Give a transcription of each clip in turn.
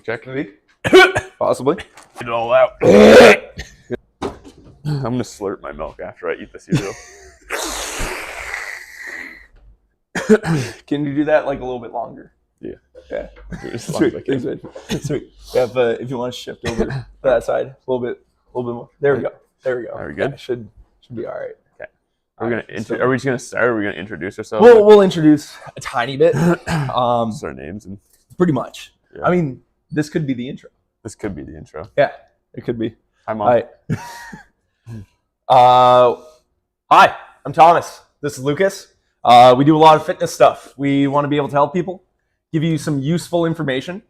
Check. Maybe. Possibly. Get it all out. I'm going to slurp my milk after I eat the cereal. Can you do that like a little bit longer? Yeah. Yeah. Sweet. Sweet. If you want to shift over to that side a little bit more. There we go. Are we good? Yeah, should be all right. Okay. Are we just gonna start? Are we gonna introduce ourselves? We'll introduce a tiny bit. Our names and pretty much. Yeah. I mean, this could be the intro. This could be the intro. Yeah, it could be. Hi, Mom. Hi, I'm Thomas. This is Lucas. We do a lot of fitness stuff. We want to be able to help people, give you some useful information.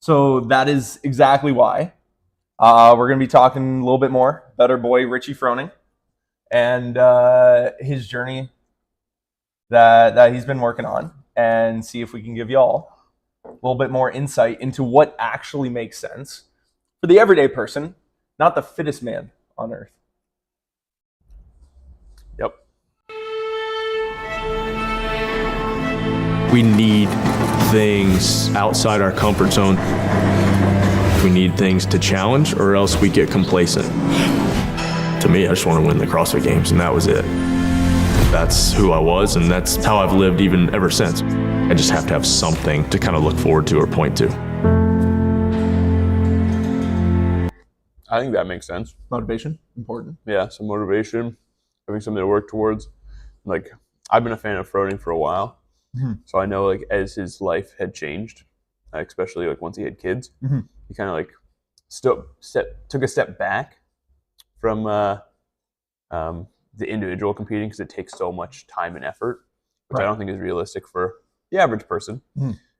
So that is exactly why. We're going to be talking a little bit more about our boy Richie Froning and his journey that he's been working on, and see if we can give y'all a little bit more insight into what actually makes sense for the everyday person, not the fittest man on earth. Yep. We need things outside our comfort zone. We need things to challenge, or else we get complacent. To me, I just want to win the CrossFit Games, and that was it. That's who I was, and that's how I've lived even ever since. I just have to have something to kind of look forward to or point to. I think that makes sense. Motivation, important. Yeah, some motivation, having something to work towards. Like, I've been a fan of Froning for a while, so I know like as his life had changed, especially like once he had kids, he kind of like took a step back from the individual competing, because it takes so much time and effort, which I don't think is realistic for the average person.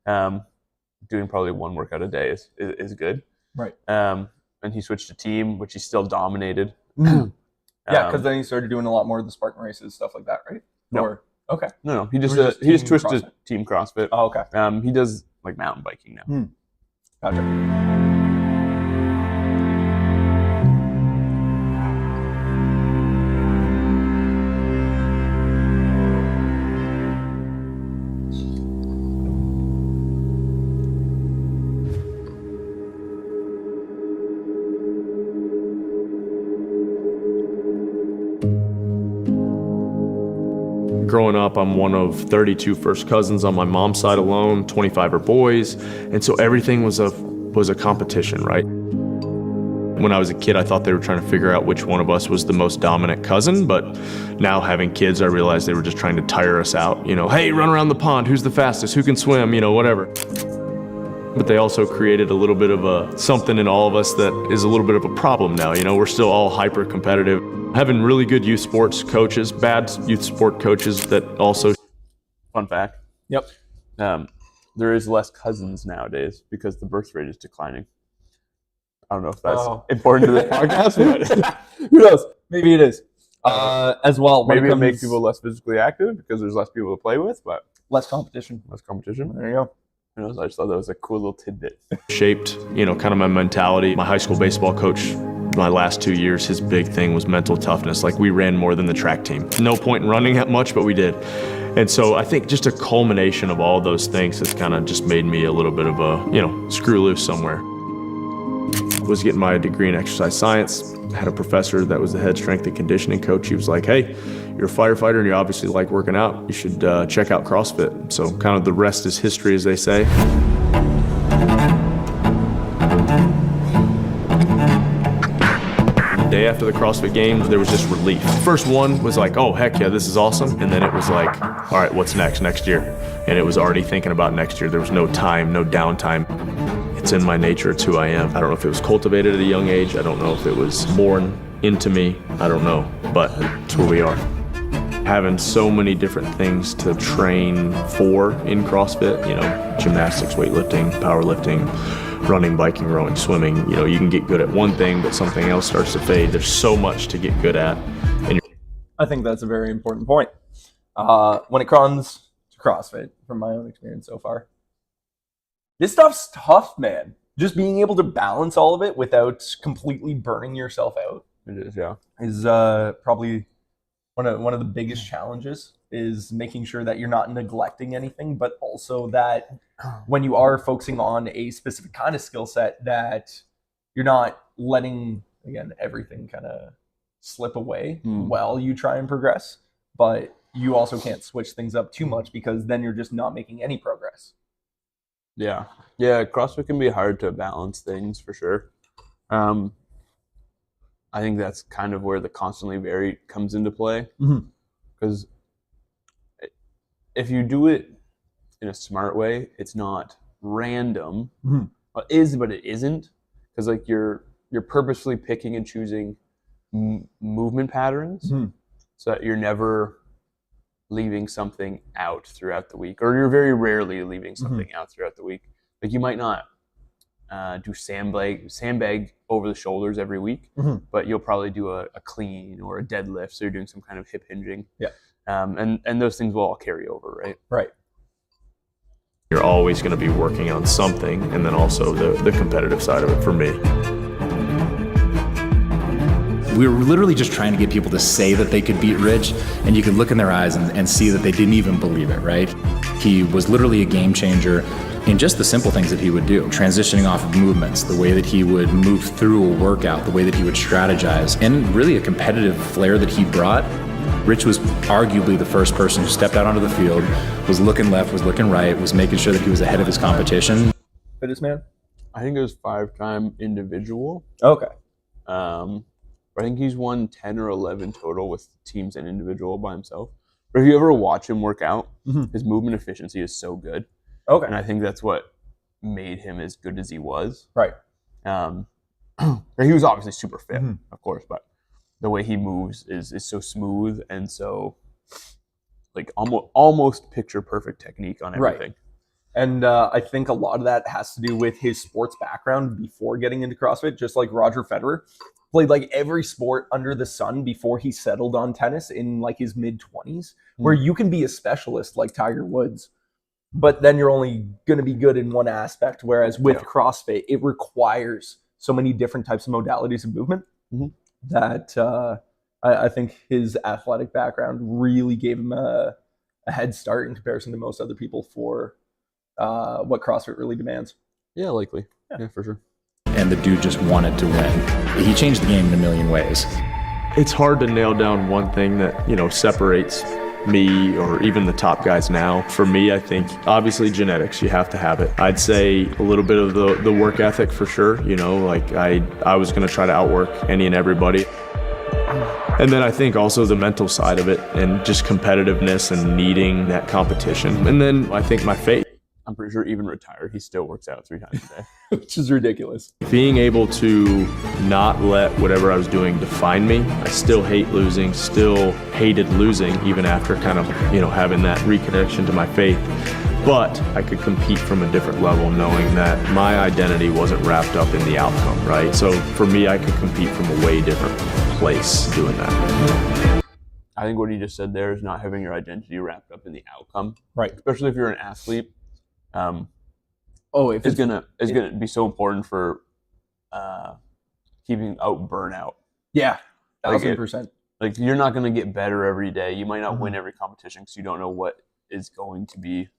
Doing probably one workout a day is good. Right. And he switched to team, which he still dominated. Yeah, because then he started doing a lot more of the Spartan races, stuff like that, right? No. Or, okay. No, he just team switched to CrossFit. team CrossFit. Oh, okay. He does like mountain biking now. Gotcha. Growing up, I'm one of 32 first cousins on my mom's side alone, 25 are boys, and so everything was a competition, right? When I was a kid, I thought they were trying to figure out which one of us was the most dominant cousin, but now having kids, I realized they were just trying to tire us out. You know, hey, run around the pond, who's the fastest, who can swim, you know, whatever. But they also created a little bit of something in all of us that is a little bit of a problem now. You know, we're still all hyper competitive. Having really good youth sports coaches, bad youth sport coaches that also... Fun fact. Yep. There is less cousins nowadays because the birth rate is declining. I don't know if that's important to the podcast, but who knows? Maybe it is. As well, maybe it makes people less physically active because there's less people to play with, but less competition. There you go. Who knows? I just thought that was a cool little tidbit. Shaped, you know, kind of my mentality. My high school baseball coach, my last 2 years, his big thing was mental toughness. Like, we ran more than the track team. No point in running that much, but we did. And so I think just a culmination of all those things has kind of just made me a little bit of a, you know, screw loose somewhere. Was getting my degree in exercise science. Had a professor that was the head strength and conditioning coach. He was like, hey, you're a firefighter and you obviously like working out. You should check out CrossFit. So kind of the rest is history, as they say. The day after the CrossFit Games, there was just relief. First one was like, oh, heck yeah, this is awesome. And then it was like, all right, what's next year? And it was already thinking about next year. There was no time, no downtime. It's in my nature, it's who I am. I don't know if it was cultivated at a young age. I don't know if it was born into me. I don't know, but it's who we are. Having so many different things to train for in CrossFit, you know, gymnastics, weightlifting, powerlifting, running, biking, rowing, swimming, you know, you can get good at one thing, but something else starts to fade. There's so much to get good at. And I think that's a very important point. When it comes to CrossFit, from my own experience so far, this stuff's tough, man. Just being able to balance all of it without completely burning yourself out. It is, yeah. Is probably one of the biggest challenges is making sure that you're not neglecting anything, but also that when you are focusing on a specific kind of skill set, that you're not letting, again, everything kind of slip away while you try and progress. But you also can't switch things up too much, because then you're just not making any progress. Yeah, CrossFit can be hard to balance things for sure. I think that's kind of where the constantly varied comes into play, because if you do it in a smart way, it's not random. Well, it is, but it isn't, because like you're purposefully picking and choosing movement patterns, so that you're never leaving something out throughout the week, or you're very rarely leaving something out throughout the week. Like you might not do sandbag over the shoulders every week, but you'll probably do a clean or a deadlift, so you're doing some kind of hip hinging. And those things will all carry over, right? You're always going to be working on something, and then also the competitive side of it for me. We were literally just trying to get people to say that they could beat Rich, and you could look in their eyes and see that they didn't even believe it, right? He was literally a game changer in just the simple things that he would do. Transitioning off of movements, the way that he would move through a workout, the way that he would strategize, and really a competitive flair that he brought. Rich was arguably the first person who stepped out onto the field, was looking left, was looking right, was making sure that he was ahead of his competition. Fittest man? I think it was 5-time individual. Okay. I think he's won 10 or 11 total with teams and individual by himself. But if you ever watch him work out, his movement efficiency is so good. Okay. And I think that's what made him as good as he was. Right. He was obviously super fit, of course, but the way he moves is so smooth and so like almost picture perfect technique on everything. Right. And I think a lot of that has to do with his sports background before getting into CrossFit, just like Roger Federer. Played like every sport under the sun before he settled on tennis in like his mid-20s, where you can be a specialist like Tiger Woods, but then you're only going to be good in one aspect. Whereas with CrossFit, it requires so many different types of modalities of movement that I think his athletic background really gave him a head start in comparison to most other people for what CrossFit really demands. Yeah, likely. Yeah, for sure. And the dude just wanted to win. He changed the game in a million ways. It's hard to nail down one thing that, separates me or even the top guys now. For me, I think obviously genetics, you have to have it. I'd say a little bit of the work ethic for sure. Like I was going to try to outwork any and everybody. And then I think also the mental side of it and just competitiveness and needing that competition. And then I think my faith. I'm pretty sure even retired, he still works out 3 times a day. Which is ridiculous. Being able to not let whatever I was doing define me. I still hate losing, still hated losing, even after kind of, having that reconnection to my faith. But I could compete from a different level, knowing that my identity wasn't wrapped up in the outcome, right? So for me, I could compete from a way different place doing that. I think what he just said there is not having your identity wrapped up in the outcome. Right. Especially if you're an athlete. If it's gonna be so important for keeping out burnout. Yeah, 1,000%. Like you're not gonna get better every day. You might not win every competition because you don't know what is going to be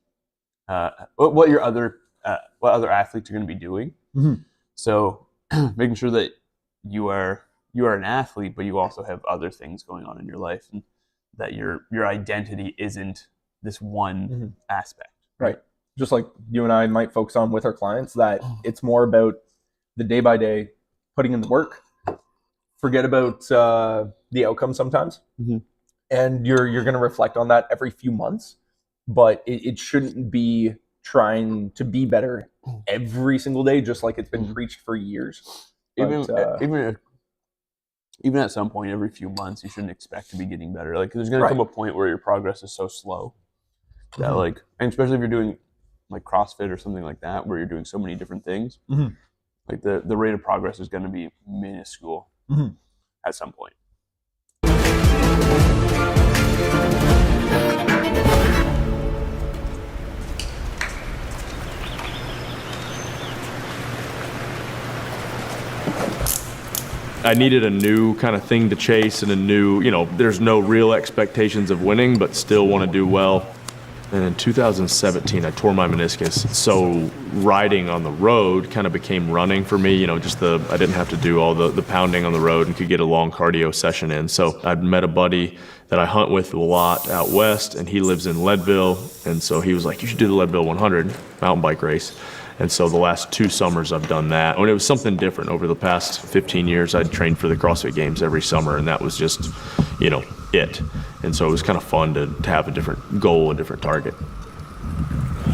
what other athletes are going to be doing. So making sure that you are an athlete, but you also have other things going on in your life, and that your identity isn't this one aspect. Right. Just like you and I might focus on with our clients, that it's more about the day by day, putting in the work, forget about the outcome sometimes. And you're going to reflect on that every few months, but it shouldn't be trying to be better every single day, just like it's been preached for years. Even at some point every few months, you shouldn't expect to be getting better. Like there's going to come a point where your progress is so slow that and especially if you're doing like CrossFit or something like that, where you're doing so many different things, like the rate of progress is going to be minuscule at some point. I needed a new kind of thing to chase and a new, there's no real expectations of winning, but still want to do well. And in 2017, I tore my meniscus. So riding on the road kind of became running for me. I didn't have to do all the pounding on the road and could get a long cardio session in. So I'd met a buddy that I hunt with a lot out west, and he lives in Leadville. And so he was like, you should do the Leadville 100 mountain bike race. And so the last 2 summers I've done that. And it was something different. Over the past 15 years, I'd trained for the CrossFit Games every summer, and that was just, it. And so it was kind of fun to have a different goal, a different target.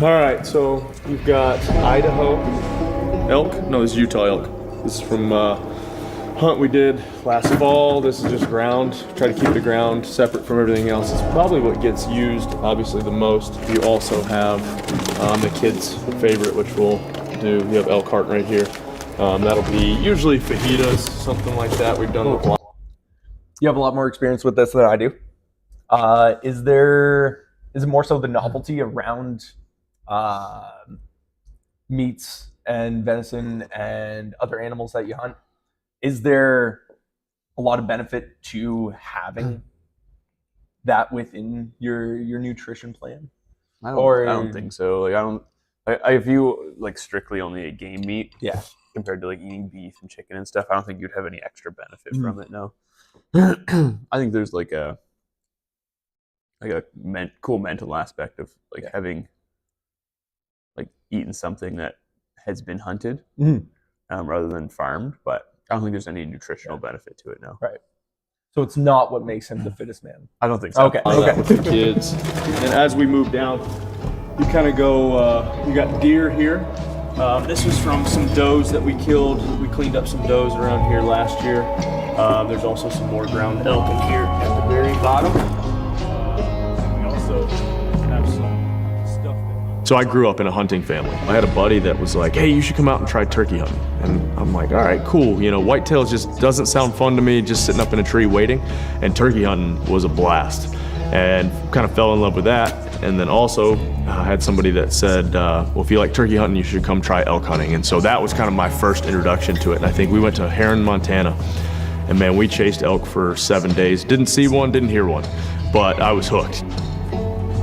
All right, so we've got Idaho elk. No, this is Utah elk. This is from hunt we did last fall. This is just ground. Try to keep the ground separate from everything else. It's probably what gets used, obviously, the most. You also have the kids' favorite, which we'll do. We have elk heart right here. That'll be usually fajitas, something like that. We've done with. You have a lot more experience with this than I do. Is it more so the novelty around meats and venison and other animals that you hunt? Is there a lot of benefit to having that within your nutrition plan? I don't think so. I view strictly only a game meat. Yeah. Compared to eating beef and chicken and stuff, I don't think you'd have any extra benefit from it. No. I think there's a cool mental aspect of having eaten something that has been hunted rather than farmed, but I don't think there's any nutritional benefit to it. No. Right. So it's not what makes him the fittest man. I don't think so. Okay. With the kids, and as we move down, you kind of go. You got deer here. This was from some does that we killed. We cleaned up some does around here last year. There's also some more ground elk in here at the very bottom. We also have some stuff. So I grew up in a hunting family. I had a buddy that was like, hey, you should come out and try turkey hunting. And I'm like, all right, cool. Whitetails just doesn't sound fun to me, just sitting up in a tree waiting. And turkey hunting was a blast. And kind of fell in love with that. And then also I had somebody that said, well, if you like turkey hunting, you should come try elk hunting. And so that was kind of my first introduction to it. And I think we went to Heron, Montana. And man, we chased elk for 7 days. Didn't see one, didn't hear one, but I was hooked.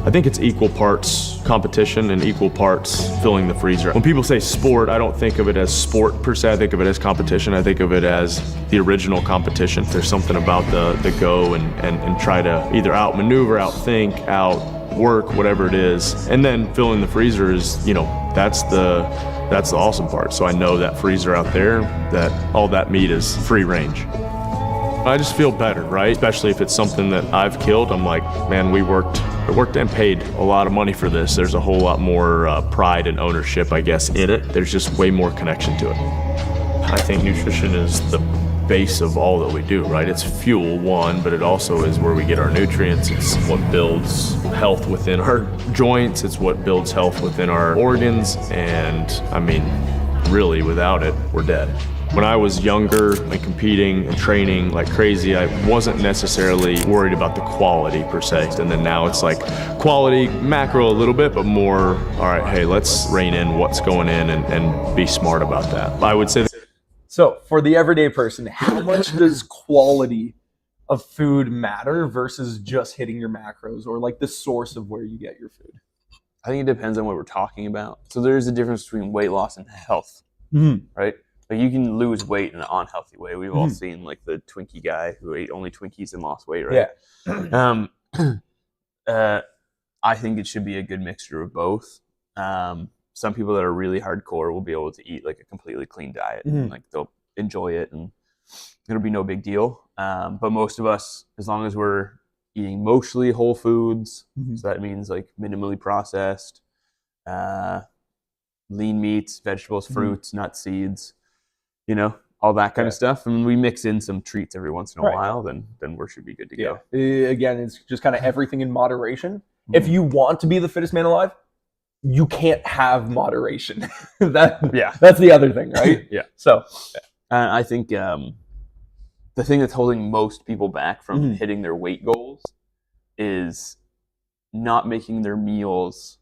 I think it's equal parts competition and equal parts filling the freezer. When people say sport, I don't think of it as sport per se. I think of it as competition. I think of it as the original competition. There's something about the go and try to either outmaneuver, outthink, outwork, whatever it is. And then filling the freezer is, that's the awesome part. So I know that freezer out there, that all that meat is free range. I just feel better, right? Especially if it's something that I've killed. I'm like, man, I worked and paid a lot of money for this. There's a whole lot more pride and ownership, I guess, in it. There's just way more connection to it. I think nutrition is the base of all that we do, right? It's fuel, one, but it also is where we get our nutrients. It's what builds health within our joints. It's what builds health within our organs. And I mean, really, without it, we're dead. When I was younger and competing and training like crazy, I wasn't necessarily worried about the quality per se. And then now it's quality, macro a little bit, but more, all right, hey, let's rein in what's going in and be smart about that. I would say So for the everyday person, how much does quality of food matter versus just hitting your macros or the source of where you get your food? I think it depends on what we're talking about. So there's a difference between weight loss and health, right? You can lose weight in an unhealthy way. We've all seen the Twinkie guy who ate only Twinkies and lost weight, right? Yeah. I think it should be a good mixture of both. Some people that are really hardcore will be able to eat a completely clean diet and they'll enjoy it and it'll be no big deal. But most of us, as long as we're eating mostly whole foods, so that means minimally processed, lean meats, vegetables, fruits, nuts, seeds, all that kind of stuff. And we mix in some treats every once in a while, then we should be good to go. Again, it's just kind of everything in moderation. If you want to be the fittest man alive, you can't have moderation. That's the other thing, right? Yeah. So I think the thing that's holding most people back from hitting their weight goals is not making their meals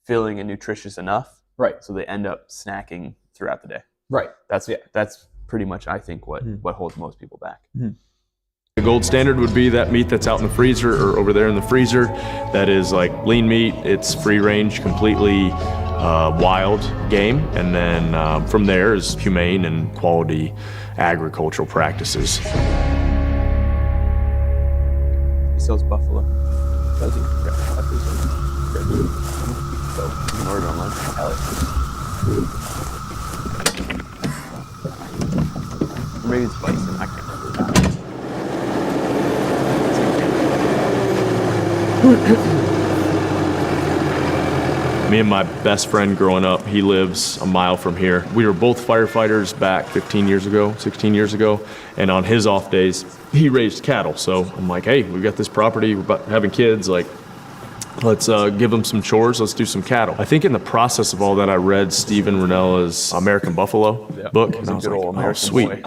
filling and nutritious enough. Right. So they end up snacking throughout the day. Right. That's pretty much, I think, what holds most people back. The gold standard would be that meat that's out in the freezer or over there in the freezer. That is like lean meat. It's free range, completely wild game. And then from there is humane and quality agricultural practices. He sells buffalo. Does he? Yeah, I think so. So you can order it online. Or maybe it's bison. I can't remember. Me and my best friend growing up, he lives a mile from here. We were both firefighters back 15 years ago, 16 years ago, and on his off days, he raised cattle. So I'm like, hey, we've got this property, we're about having kids, like, let's give them some chores, let's do some cattle. I think in the process of all that, I read Stephen Rinella's American Buffalo book, and I was like, oh, sweet. Boy.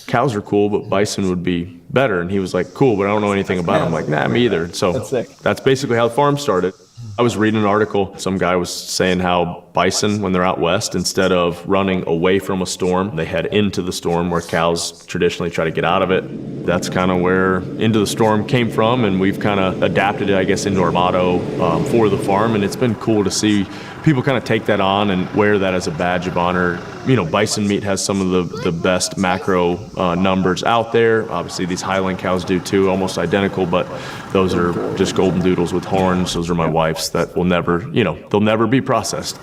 Cows are cool, but bison would be better. And he was like, cool, but I don't know anything about it. I'm like, nah, me either. So that's basically how the farm started. I was reading an article. Some guy was saying how bison, when they're out west, instead of running away from a storm, they head into the storm, where cows traditionally try to get out of it. That's kind of where Into the Storm came from, and we've kind of adapted it, I guess, into our motto for the farm. And it's been cool to see people kind of take that on and wear that as a badge of honor. You know, bison meat has some of the best macro numbers out there. Obviously, these Highland cows do too, almost identical, but those are just golden doodles with horns. Those are my wife's that will never, you know, they'll never be processed.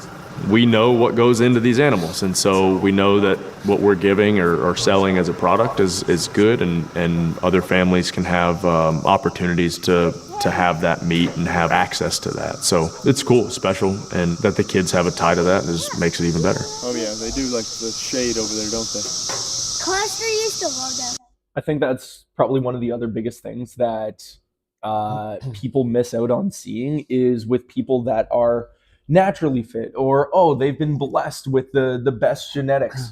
We know what goes into these animals, and so we know that what we're giving or selling as a product is good, and other families can have opportunities to have that meat and have access to that. So it's cool, special, and that the kids have a tie to that makes it even better. Oh yeah, they do like the shade over there, don't they? Cluster used to love that. I think that's probably one of the other biggest things that people miss out on seeing is with people that are naturally fit, or they've been blessed with the best genetics.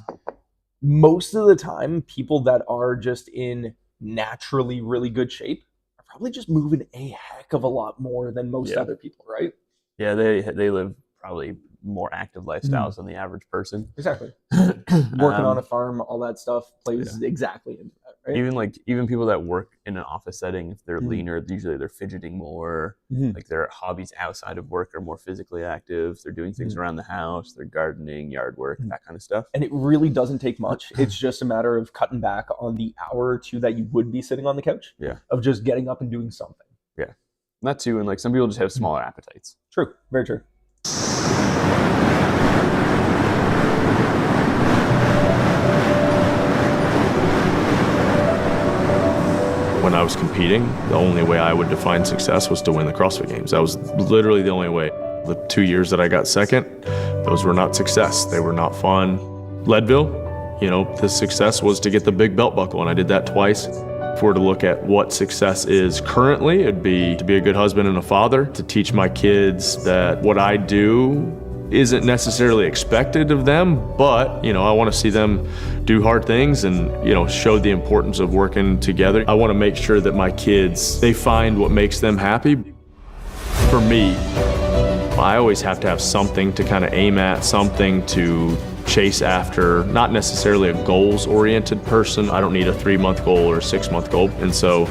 Most of the time, people that are just in naturally really good shape are probably just moving a heck of a lot more than most other people, right? Yeah, they live probably more active lifestyles than the average person. Exactly. Working on a farm, all that stuff plays exactly into that, right? Even people that work in an office setting, if they're leaner, usually they're fidgeting more. Like their hobbies outside of work are more physically active. They're doing things around the house. They're gardening, yard work, that kind of stuff. And it really doesn't take much. It's just a matter of cutting back on the hour or two that you would be sitting on the couch. Yeah. Of just getting up and doing something. Yeah. That too, and like some people just have smaller appetites. True. Very true. When I was competing, the only way I would define success was to win the CrossFit Games. That was literally the only way. The 2 years that I got second, those were not success. They were not fun. Leadville, you know, the success was to get the big belt buckle, and I did that twice. If we're to look at what success is currently, it'd be to be a good husband and a father, to teach my kids that what I do isn't necessarily expected of them, but, you know, I want to see them do hard things and, you know, show the importance of working together. I want to make sure that my kids, they find what makes them happy. For me, I always have to have something to kind of aim at, something to chase after, not necessarily a goals-oriented person. I don't need a 3-month goal or a 6-month goal. And so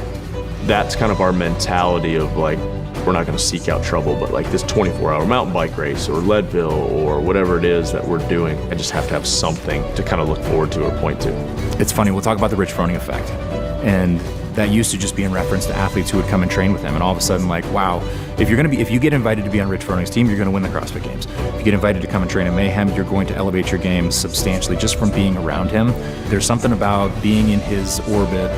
that's kind of our mentality of like, we're not going to seek out trouble, but like this 24-hour mountain bike race or Leadville or whatever it is that we're doing, I just have to have something to kind of look forward to or point to. It's funny, we'll talk about the Rich Froning effect. And that used to just be in reference to athletes who would come and train with him. And all of a sudden, like, wow, if you get invited to be on Rich Froning's team, you're going to win the CrossFit Games. If you get invited to come and train at Mayhem, you're going to elevate your game substantially just from being around him. There's something about being in his orbit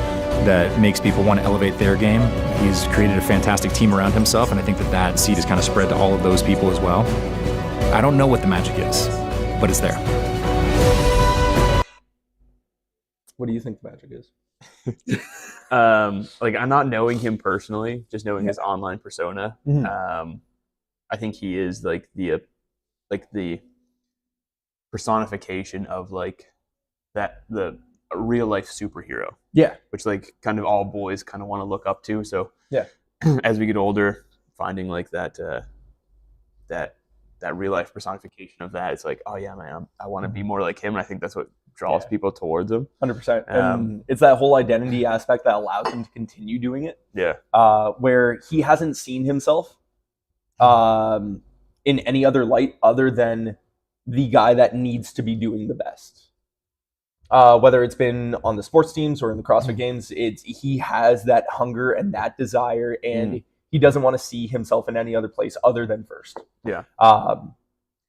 that makes people want to elevate their game. He's created a fantastic team around himself, and I think that seed has kind of spread to all of those people as well. I don't know what the magic is, but it's there. What do you think the magic is? Like, I'm not knowing him personally, just knowing his online persona. I think he is like the personification of like the real life superhero. Yeah. Which like kind of all boys kind of want to look up to. So yeah, as we get older, finding like that real life personification of that, it's like, oh yeah, man, I want to be more like him. And I think that's what draws people towards him. 100%. And it's that whole identity aspect that allows him to continue doing it. Yeah. Where he hasn't seen himself in any other light other than the guy that needs to be doing the best. Whether it's been on the sports teams or in the CrossFit Games, he has that hunger and that desire, and he doesn't want to see himself in any other place other than first. Yeah.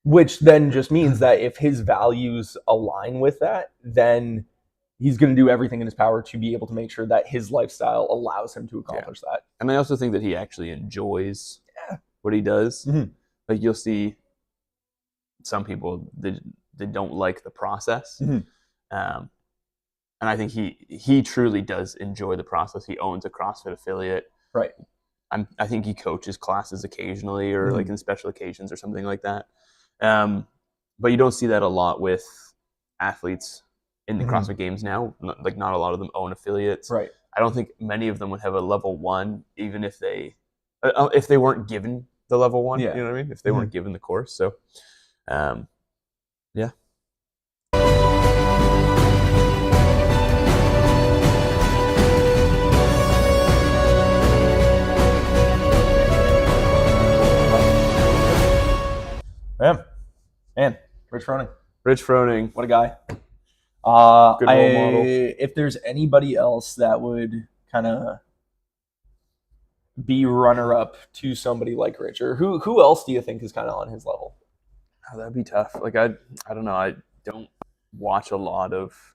Which then just means that if his values align with that, then he's going to do everything in his power to be able to make sure that his lifestyle allows him to accomplish that. And I also think that he actually enjoys what he does. Like you'll see some people they don't like the process. And I think he truly does enjoy the process. He owns a CrossFit affiliate. Right. I think he coaches classes occasionally or like in special occasions or something like that. But you don't see that a lot with athletes in the CrossFit Games now. Like not a lot of them own affiliates. Right. I don't think many of them would have a level 1, even if they weren't given the level 1. Yeah. You know what I mean? If they weren't given the course. So, yeah. Man, Rich Froning. Rich Froning. What a guy. Good role model. If there's anybody else that would kind of be runner-up to somebody like Rich, or who else do you think is kind of on his level? Oh, that'd be tough. Like I don't know. I don't watch a lot of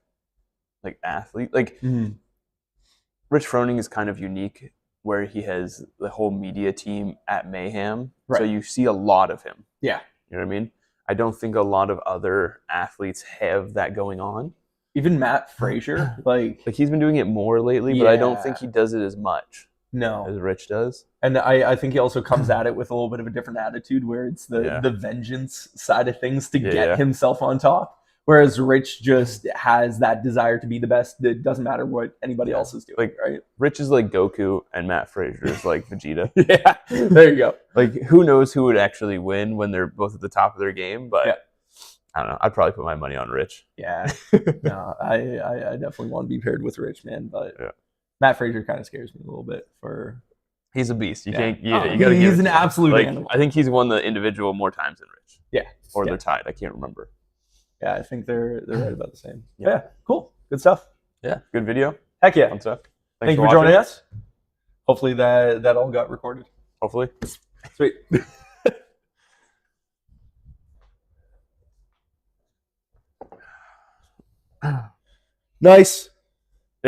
like athlete. Like Rich Froning is kind of unique, where he has the whole media team at Mayhem, so you see a lot of him. Yeah, you know what I mean. I don't think a lot of other athletes have that going on. Even Matt Frazier, like he's been doing it more lately, but I don't think he does it as much. No, as Rich does. And I think he also comes at it with a little bit of a different attitude, where it's the vengeance side of things to get himself on top. Whereas Rich just has that desire to be the best. It doesn't matter what anybody else is doing, like, right? Rich is like Goku and Matt Frazier is like Vegeta. Yeah, there you go. Like, who knows who would actually win when they're both at the top of their game, but I don't know. I'd probably put my money on Rich. Yeah. No, I definitely want to be paired with Rich, man, but Matt Frazier kind of scares me a little bit for... He's a beast. You can't... Yeah, you gotta he's an absolute animal. I think he's won the individual more times than Rich. Yeah. Or they're tied. I can't remember. Yeah, I think they're right about the same. Yeah, cool. Good stuff. Yeah, good video. Heck yeah. Fun stuff. Thank you for joining us. Hopefully that all got recorded. Hopefully. Sweet. Nice.